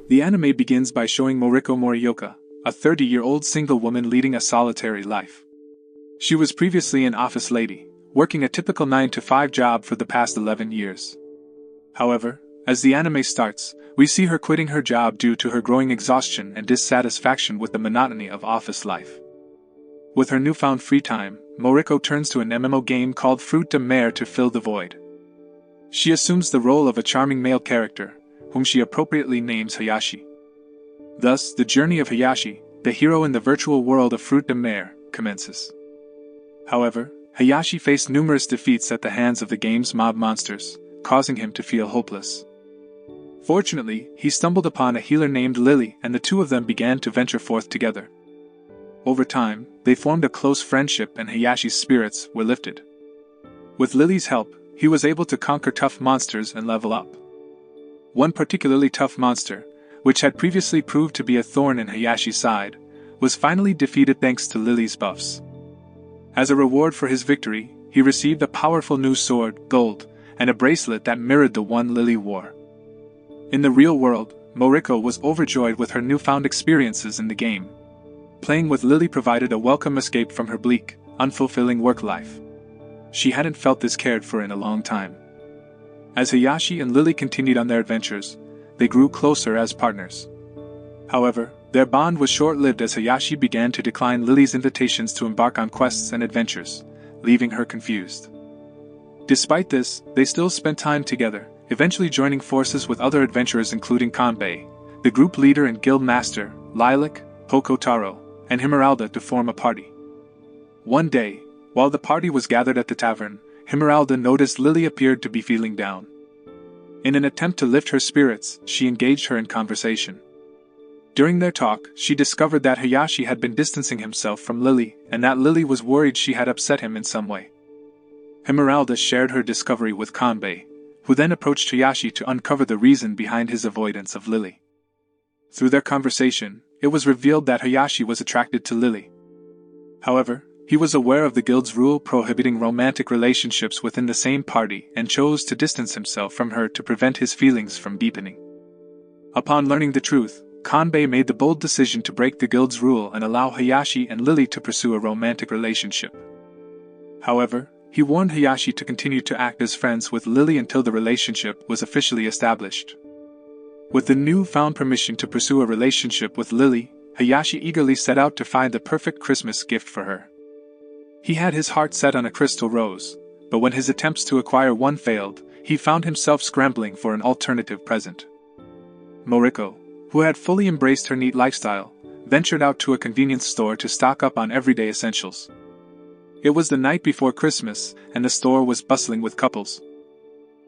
The anime begins by showing Moriko Morioka, a 30-year-old single woman leading a solitary life. She was previously an office lady, working a typical 9-to-5 job for the past 11 years. However, as the anime starts, we see her quitting her job due to her growing exhaustion and dissatisfaction with the monotony of office life. With her newfound free time, Moriko turns to an MMO game called Fruit de Mer to fill the void. She assumes the role of a charming male character, whom she appropriately names Hayashi. Thus, the journey of Hayashi, the hero in the virtual world of Fruit de Mer, commences. However, Hayashi faced numerous defeats at the hands of the game's mob monsters, causing him to feel hopeless. Fortunately, he stumbled upon a healer named Lily, and the two of them began to venture forth together. Over time, they formed a close friendship and Hayashi's spirits were lifted. With Lily's help, he was able to conquer tough monsters and level up. One particularly tough monster, which had previously proved to be a thorn in Hayashi's side, was finally defeated thanks to Lily's buffs. As a reward for his victory, he received a powerful new sword, gold, and a bracelet that mirrored the one Lily wore. In the real world, Moriko was overjoyed with her newfound experiences in the game. Playing with Lily provided a welcome escape from her bleak, unfulfilling work life. She hadn't felt this cared for in a long time. As Hayashi and Lily continued on their adventures, they grew closer as partners. However, their bond was short-lived as Hayashi began to decline Lily's invitations to embark on quests and adventures, leaving her confused. Despite this, they still spent time together, eventually joining forces with other adventurers including Kanbei, the group leader and guild master, Lilac, Pokotaro, and Himeralda to form a party. One day, while the party was gathered at the tavern, Himeralda noticed Lily appeared to be feeling down. In an attempt to lift her spirits, she engaged her in conversation. During their talk, she discovered that Hayashi had been distancing himself from Lily, and that Lily was worried she had upset him in some way. Himeralda shared her discovery with Kanbei, who then approached Hayashi to uncover the reason behind his avoidance of Lily. Through their conversation, it was revealed that Hayashi was attracted to Lily. However, he was aware of the guild's rule prohibiting romantic relationships within the same party and chose to distance himself from her to prevent his feelings from deepening. Upon learning the truth, Kanbei made the bold decision to break the guild's rule and allow Hayashi and Lily to pursue a romantic relationship. However, he warned Hayashi to continue to act as friends with Lily until the relationship was officially established. With the newfound permission to pursue a relationship with Lily, Hayashi eagerly set out to find the perfect Christmas gift for her. He had his heart set on a crystal rose, but when his attempts to acquire one failed, he found himself scrambling for an alternative present. Moriko, who had fully embraced her neat lifestyle, ventured out to a convenience store to stock up on everyday essentials. It was the night before Christmas, and the store was bustling with couples.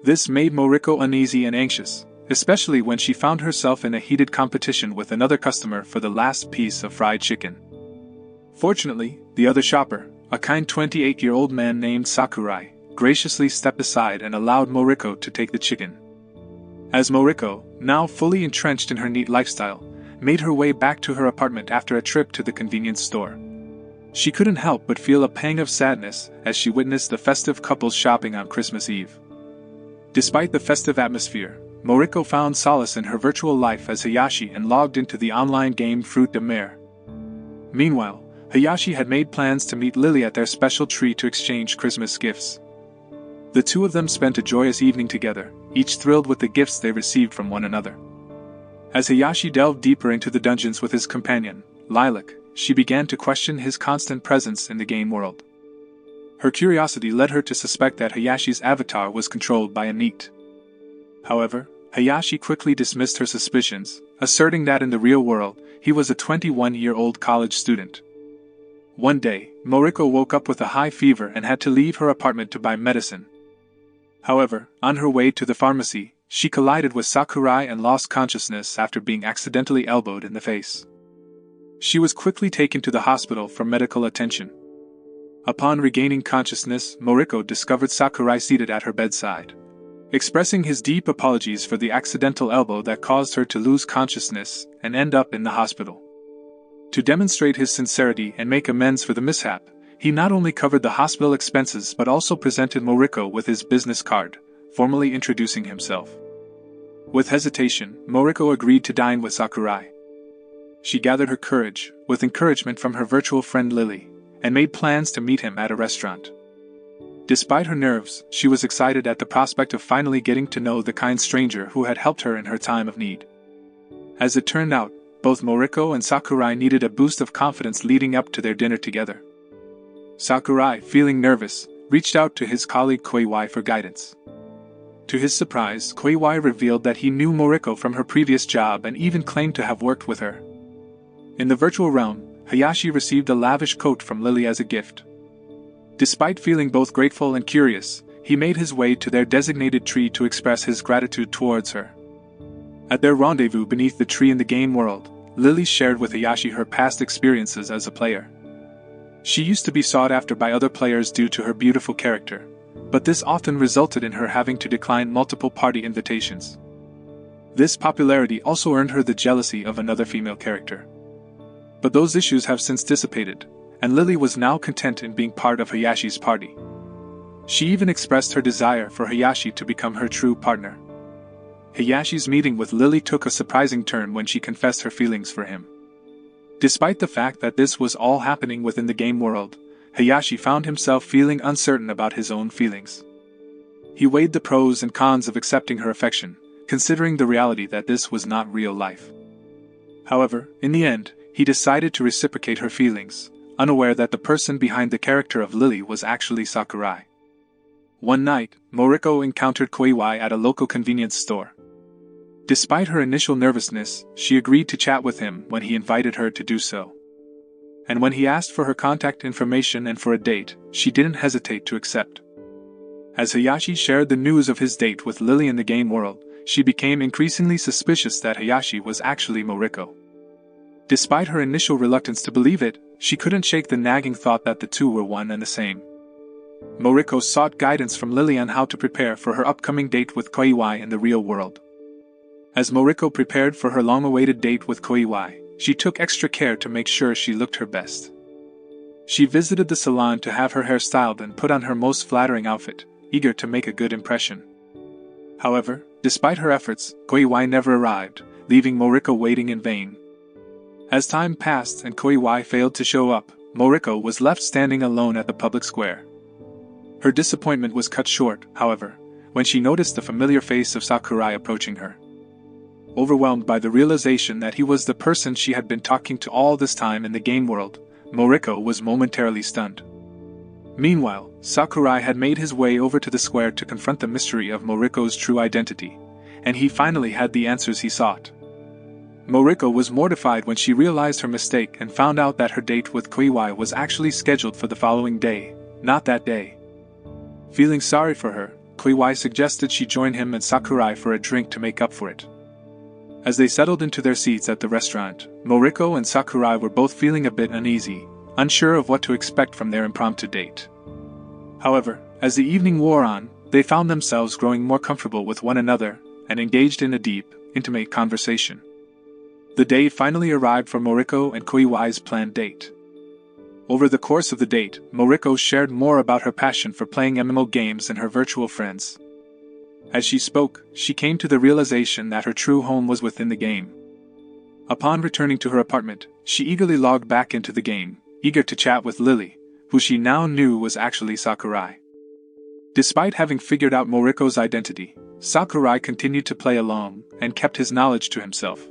This made Moriko uneasy and anxious, especially when she found herself in a heated competition with another customer for the last piece of fried chicken. Fortunately, the other shopper, a kind 28-year-old man named Sakurai, graciously stepped aside and allowed Moriko to take the chicken. As Moriko, now fully entrenched in her neat lifestyle, made her way back to her apartment after a trip to the convenience store, she couldn't help but feel a pang of sadness as she witnessed the festive couples shopping on Christmas Eve. Despite the festive atmosphere, Moriko found solace in her virtual life as Hayashi and logged into the online game Fruit de Mer. Meanwhile, Hayashi had made plans to meet Lily at their special tree to exchange Christmas gifts. The two of them spent a joyous evening together, each thrilled with the gifts they received from one another. As Hayashi delved deeper into the dungeons with his companion, Lilac, she began to question his constant presence in the game world. Her curiosity led her to suspect that Hayashi's avatar was controlled by a NEET. However, Hayashi quickly dismissed her suspicions, asserting that in the real world, he was a 21-year-old college student. One day, Moriko woke up with a high fever and had to leave her apartment to buy medicine. However, on her way to the pharmacy, she collided with Sakurai and lost consciousness after being accidentally elbowed in the face. She was quickly taken to the hospital for medical attention. Upon regaining consciousness, Moriko discovered Sakurai seated at her bedside, expressing his deep apologies for the accidental elbow that caused her to lose consciousness and end up in the hospital. To demonstrate his sincerity and make amends for the mishap, he not only covered the hospital expenses but also presented Moriko with his business card, formally introducing himself. With hesitation, Moriko agreed to dine with Sakurai. She gathered her courage, with encouragement from her virtual friend Lily, and made plans to meet him at a restaurant. Despite her nerves, she was excited at the prospect of finally getting to know the kind stranger who had helped her in her time of need. As it turned out, both Moriko and Sakurai needed a boost of confidence leading up to their dinner together. Sakurai, feeling nervous, reached out to his colleague Koiwai for guidance. To his surprise, Koiwai revealed that he knew Moriko from her previous job and even claimed to have worked with her. In the virtual realm, Hayashi received a lavish coat from Lily as a gift. Despite feeling both grateful and curious, he made his way to their designated tree to express his gratitude towards her. At their rendezvous beneath the tree in the game world, Lily shared with Hayashi her past experiences as a player. She used to be sought after by other players due to her beautiful character, but this often resulted in her having to decline multiple party invitations. This popularity also earned her the jealousy of another female character. But those issues have since dissipated, and Lily was now content in being part of Hayashi's party. She even expressed her desire for Hayashi to become her true partner. Hayashi's meeting with Lily took a surprising turn when she confessed her feelings for him. Despite the fact that this was all happening within the game world, Hayashi found himself feeling uncertain about his own feelings. He weighed the pros and cons of accepting her affection, considering the reality that this was not real life. However, in the end, he decided to reciprocate her feelings, unaware that the person behind the character of Lily was actually Sakurai. One night, Moriko encountered Koiwai at a local convenience store. Despite her initial nervousness, she agreed to chat with him when he invited her to do so. And when he asked for her contact information and for a date, she didn't hesitate to accept. As Hayashi shared the news of his date with Lily in the game world, she became increasingly suspicious that Hayashi was actually Moriko. Despite her initial reluctance to believe it, she couldn't shake the nagging thought that the two were one and the same. Moriko sought guidance from Lily on how to prepare for her upcoming date with Koiwai in the real world. As Moriko prepared for her long-awaited date with Koiwai, she took extra care to make sure she looked her best. She visited the salon to have her hair styled and put on her most flattering outfit, eager to make a good impression. However, despite her efforts, Koiwai never arrived, leaving Moriko waiting in vain. As time passed and Koiwai failed to show up, Moriko was left standing alone at the public square. Her disappointment was cut short, however, when she noticed the familiar face of Sakurai approaching her. Overwhelmed by the realization that he was the person she had been talking to all this time in the game world, Moriko was momentarily stunned. Meanwhile, Sakurai had made his way over to the square to confront the mystery of Moriko's true identity, and he finally had the answers he sought. Moriko was mortified when she realized her mistake and found out that her date with Koiwai was actually scheduled for the following day, not that day. Feeling sorry for her, Koiwai suggested she join him and Sakurai for a drink to make up for it. As they settled into their seats at the restaurant, Moriko and Sakurai were both feeling a bit uneasy, unsure of what to expect from their impromptu date. However, as the evening wore on, they found themselves growing more comfortable with one another and engaged in a deep, intimate conversation. The day finally arrived for Moriko and Koiwai's planned date. Over the course of the date, Moriko shared more about her passion for playing MMO games and her virtual friends. As she spoke, she came to the realization that her true home was within the game. Upon returning to her apartment, she eagerly logged back into the game, eager to chat with Lily, who she now knew was actually Sakurai. Despite having figured out Moriko's identity, Sakurai continued to play along and kept his knowledge to himself.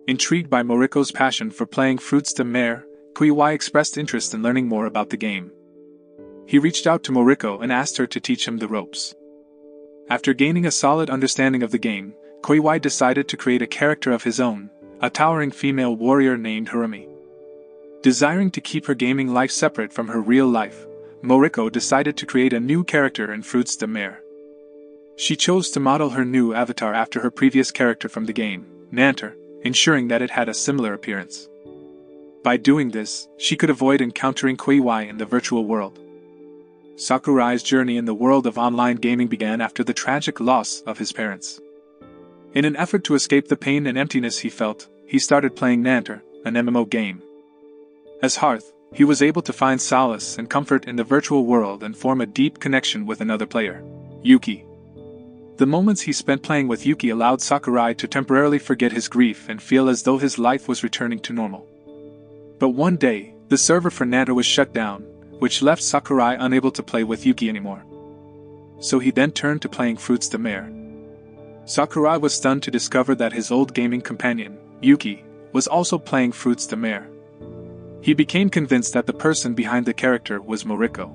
Intrigued by Moriko's passion for playing Fruits de Mer, Koiwai expressed interest in learning more about the game. He reached out to Moriko and asked her to teach him the ropes. After gaining a solid understanding of the game, Koiwai decided to create a character of his own, a towering female warrior named Harumi. Desiring to keep her gaming life separate from her real life, Moriko decided to create a new character in Fruits de Mer. She chose to model her new avatar after her previous character from the game, Nanter, ensuring that it had a similar appearance. By doing this, she could avoid encountering Koiwai in the virtual world. Sakurai's journey in the world of online gaming began after the tragic loss of his parents. In an effort to escape the pain and emptiness he felt, he started playing Nanter, an MMO game. As Hearth, he was able to find solace and comfort in the virtual world and form a deep connection with another player, Yuki. The moments he spent playing with Yuki allowed Sakurai to temporarily forget his grief and feel as though his life was returning to normal. But one day, the server for Nanta was shut down, which left Sakurai unable to play with Yuki anymore. So he then turned to playing Fruits de Mer. Sakurai was stunned to discover that his old gaming companion, Yuki, was also playing Fruits de Mer. He became convinced that the person behind the character was Moriko.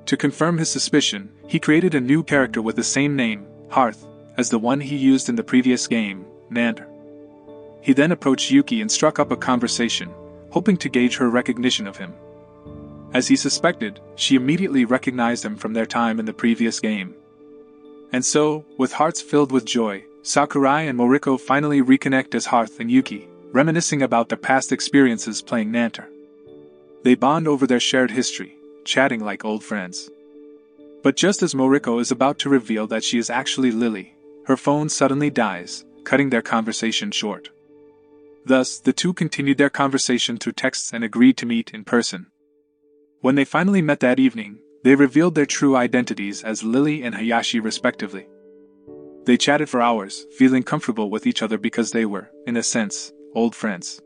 To confirm his suspicion, he created a new character with the same name, Hearth, as the one he used in the previous game, Nander. He then approached Yuki and struck up a conversation, hoping to gauge her recognition of him. As he suspected, she immediately recognized him from their time in the previous game. And so, with hearts filled with joy, Sakurai and Moriko finally reconnect as Hearth and Yuki, reminiscing about their past experiences playing Nanter. They bond over their shared history, chatting like old friends. But just as Moriko is about to reveal that she is actually Lily, her phone suddenly dies, cutting their conversation short. Thus, the two continued their conversation through texts and agreed to meet in person. When they finally met that evening, they revealed their true identities as Lily and Hayashi respectively. They chatted for hours, feeling comfortable with each other because they were, in a sense, old friends.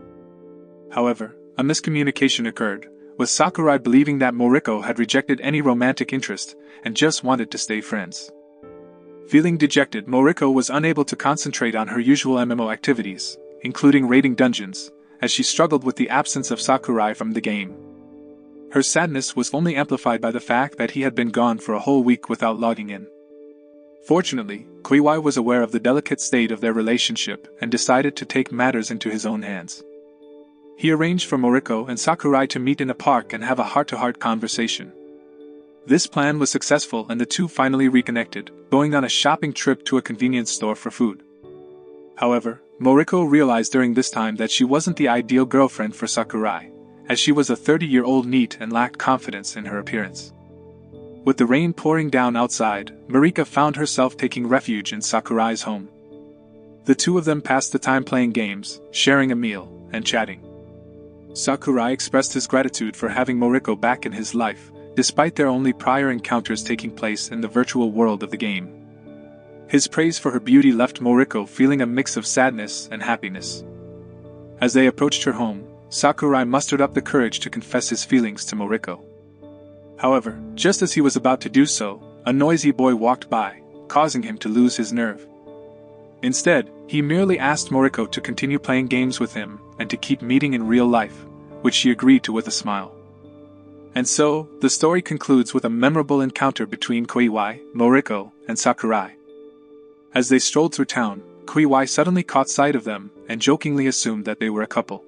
However, a miscommunication occurred, with Sakurai believing that Moriko had rejected any romantic interest and just wanted to stay friends. Feeling dejected, Moriko was unable to concentrate on her usual MMO activities, including raiding dungeons, as she struggled with the absence of Sakurai from the game. Her sadness was only amplified by the fact that he had been gone for a whole week without logging in. Fortunately, Koiwai was aware of the delicate state of their relationship and decided to take matters into his own hands. He arranged for Moriko and Sakurai to meet in a park and have a heart-to-heart conversation. This plan was successful and the two finally reconnected, going on a shopping trip to a convenience store for food. However, Moriko realized during this time that she wasn't the ideal girlfriend for Sakurai, as she was a 30-year-old NEET and lacked confidence in her appearance. With the rain pouring down outside, Marika found herself taking refuge in Sakurai's home. The two of them passed the time playing games, sharing a meal, and chatting. Sakurai expressed his gratitude for having Moriko back in his life, despite their only prior encounters taking place in the virtual world of the game. His praise for her beauty left Moriko feeling a mix of sadness and happiness. As they approached her home, Sakurai mustered up the courage to confess his feelings to Moriko. However, just as he was about to do so, a noisy boy walked by, causing him to lose his nerve. Instead, he merely asked Moriko to continue playing games with him and to keep meeting in real life, which she agreed to with a smile. And so, the story concludes with a memorable encounter between Koiwai, Moriko, and Sakurai. As they strolled through town, Koiwai suddenly caught sight of them and jokingly assumed that they were a couple.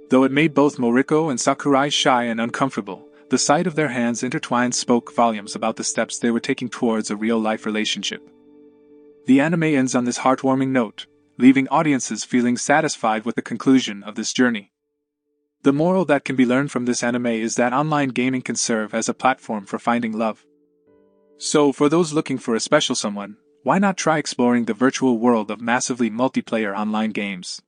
Though it made both Moriko and Sakurai shy and uncomfortable, the sight of their hands intertwined spoke volumes about the steps they were taking towards a real-life relationship. The anime ends on this heartwarming note, leaving audiences feeling satisfied with the conclusion of this journey. The moral that can be learned from this anime is that online gaming can serve as a platform for finding love. So, for those looking for a special someone, why not try exploring the virtual world of massively multiplayer online games?